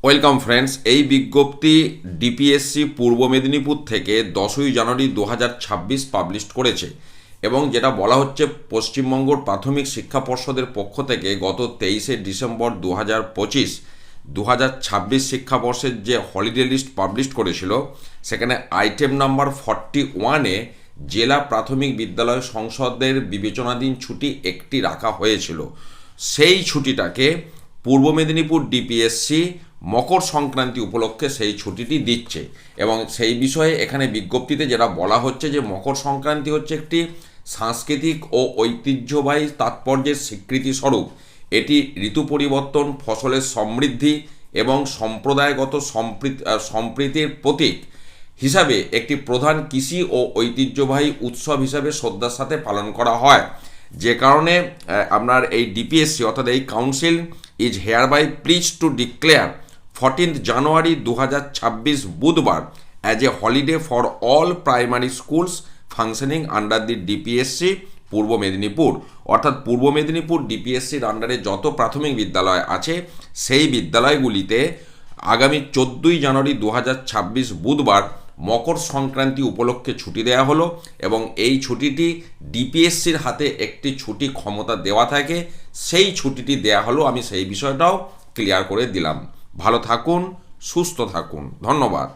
Welcome friends. এই বিজ্ঞপ্তি DPSC Purba Medinipur থেকে 10ই জানুয়ারি 2026 পাবলিশ করেছে এবং যেটা বলা হচ্ছে পশ্চিমবঙ্গ প্রাথমিক শিক্ষা পর্ষদের পক্ষ থেকে গত 23শে ডিসেম্বর 2025 শিক্ষাবর্ষের যে হলিডে লিস্ট পাবলিশ করেছিল সেখানে আইটেম নাম্বার 41-এ জেলা প্রাথমিক বিদ্যালয় সংসদের বিবেচনাধীন ছুটি একটি রাখা হয়েছিল। সেই ছুটিটাকে পূর্ব মেদিনীপুর ডিপিএসসি মকর সংক্রান্তি উপলক্ষে সেই ছুটিটি দিচ্ছে এবং সেই বিষয়ে এখানে বিজ্ঞপ্তিতে যেটা বলা হচ্ছে যে মকর সংক্রান্তি হচ্ছে একটি সাংস্কৃতিক ও ঐতিহ্যবাহী তাৎপর্যের স্বীকৃতি স্বরূপ। এটি ঋতু পরিবর্তন, ফসলের সমৃদ্ধি এবং সম্প্রদায়গত সম্প্রীতির প্রতীক হিসাবে একটি প্রধান কৃষি ও ঐতিহ্যবাহী উৎসব হিসাবে শ্রদ্ধার সাথে পালন করা হয়। যে কারণে আপনার এই ডিপিএসসি অর্থাৎ এই council is hereby please to declare 14th January 2026 বুধবার as a holiday for all primary schools functioning under the DPSC Purba Medinipur. অর্থাৎ পূর্ব মেদিনীপুর ডিপিএসসির আন্ডারে যত প্রাথমিক বিদ্যালয় আছে সেই বিদ্যালয়গুলিতে আগামী 14ই জানুয়ারি 2026 বুধবার মকর সংক্রান্তি উপলক্ষে ছুটি দেওয়া হলো এবং এই ছুটিটি ডিপিএসসির হাতে একটি ছুটি ক্ষমতা দেওয়া থাকে, সেই ছুটিটি দেওয়া হলো। আমি সেই বিষয়টাও ক্লিয়ার করে দিলাম। ভালো থাকুন, সুস্থ থাকুন, ধন্যবাদ।